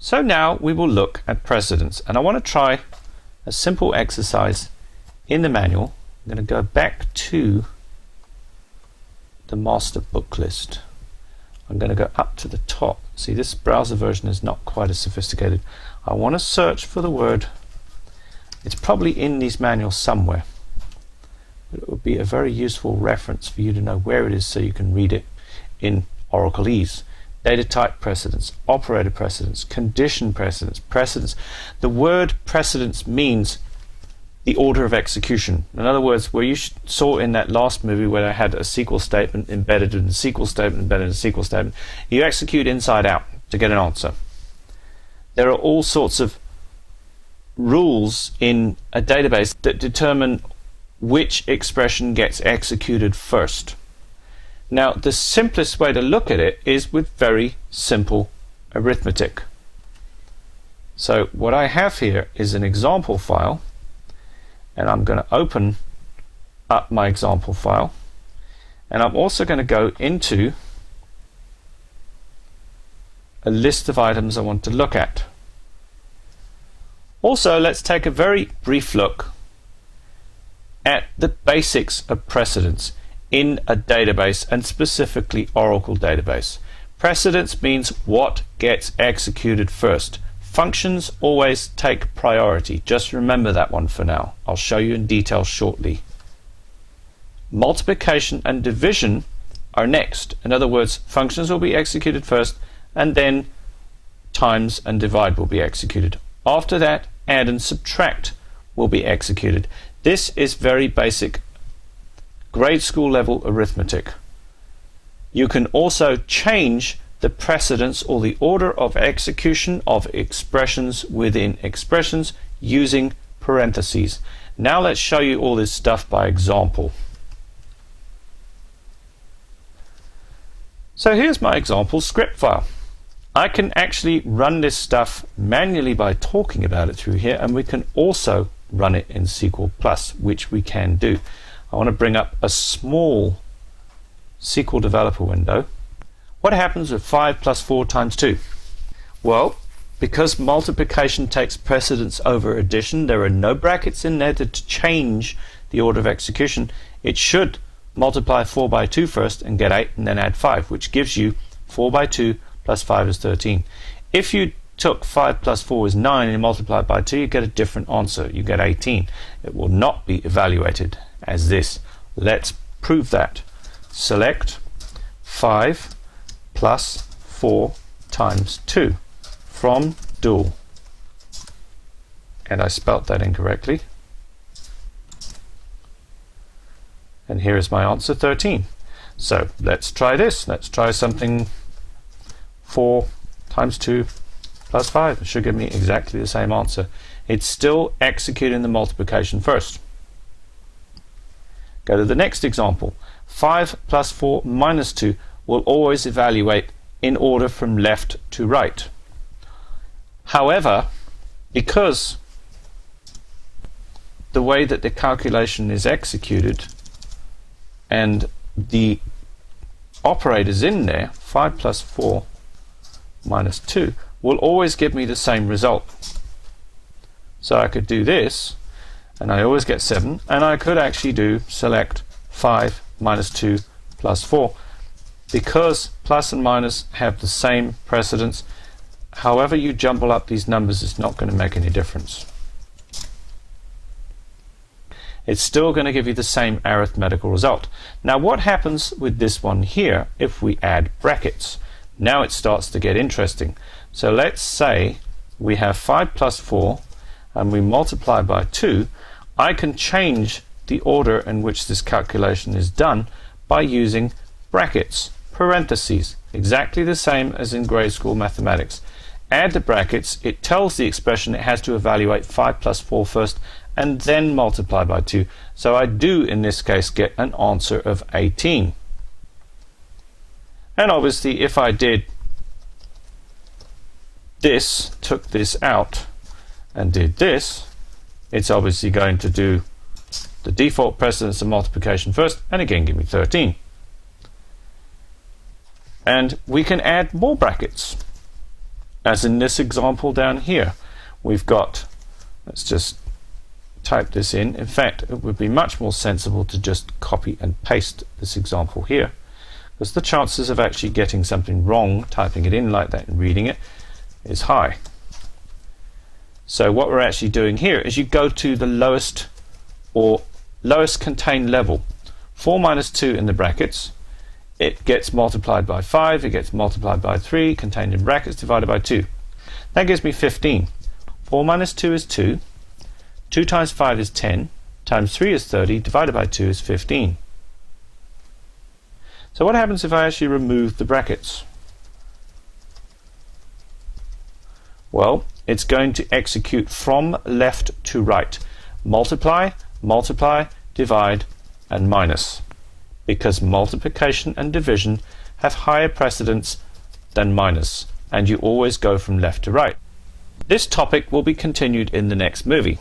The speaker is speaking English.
So now we will look at precedence, and I want to try a simple exercise in the manual. I'm going to go back to the master book list. I'm going to go up to the top. See, this browser version is not quite as sophisticated. I want to search for the word. It's probably in these manuals somewhere, but it would be a very useful reference for you to know where it is so you can read it in Oracle Ease. Data type precedence, operator precedence, condition precedence, precedence. The word precedence means the order of execution. In other words, where you saw in that last movie where I had a SQL statement embedded in a SQL statement embedded in a SQL statement, you execute inside out to get an answer. There are all sorts of rules in a database that determine which expression gets executed first. Now, the simplest way to look at it is with very simple arithmetic. So what I have here is an example file, and I'm going to open up my example file, and I'm also going to go into a list of items I want to look at. Also, let's take a very brief look at the basics of precedence in a database, and specifically Oracle database. Precedence means what gets executed first. Functions always take priority. Just remember that one for now. I'll show you in detail shortly. Multiplication and division are next. In other words, functions will be executed first, and then times and divide will be executed. After that, add and subtract will be executed. This is very basic grade school level arithmetic. You can also change the precedence or the order of execution of expressions within expressions using parentheses. Now let's show you all this stuff by example. So here's my example script file. I can actually run this stuff manually by talking about it through here, and we can also run it in SQL+, which we can do. I want to bring up a small SQL developer window. What happens with 5 plus 4 times 2? Well, because multiplication takes precedence over addition, there are no brackets in there to change the order of execution. It should multiply 4 by 2 first and get 8 and then add 5, which gives you 4 by 2 plus 5 is 13. If you took 5 plus 4 is 9 and you multiply it by 2, you get a different answer. You get 18. It will not be evaluated as this. Let's prove that. Select 5 plus 4 times 2 from dual. And I spelt that incorrectly. And here is my answer, 13. So let's try this. Let's try something 4 times 2 plus 5. It should give me exactly the same answer. It's still executing the multiplication first. Go to the next example. 5 plus 4 minus 2 will always evaluate in order from left to right. However, because the way that the calculation is executed and the operators in there, 5 plus 4 minus 2, will always give me the same result. So I could do this, and I always get 7, and I could actually do select 5 minus 2 plus 4. Because plus and minus have the same precedence, however you jumble up these numbers, it's not going to make any difference. It's still going to give you the same arithmetical result. Now what happens with this one here if we add brackets? Now it starts to get interesting. So let's say we have 5 plus 4 and we multiply by 2. I can change the order in which this calculation is done by using brackets, parentheses, exactly the same as in grade school mathematics. Add the brackets, it tells the expression it has to evaluate 5 plus 4 first and then multiply by 2. So I do in this case get an answer of 18. And obviously if I did this, took this out and did this, it's obviously going to do the default precedence of multiplication first and again give me 13. And we can add more brackets. as in this example down here. We've got, let's just type this in. In fact, it would be much more sensible to just copy and paste this example here, because the chances of actually getting something wrong, typing it in like that and reading it, is high. So what we're actually doing here is you go to the lowest contained level. 4 minus 2 in the brackets, it gets multiplied by 5, it gets multiplied by 3, contained in brackets, divided by 2. That gives me 15. 4 minus 2 is 2, 2 times 5 is 10, times 3 is 30, divided by 2 is 15. So what happens if I actually remove the brackets? Well, it's going to execute from left to right. Multiply, multiply, divide, and minus, because multiplication and division have higher precedence than minus, and you always go from left to right. This topic will be continued in the next movie.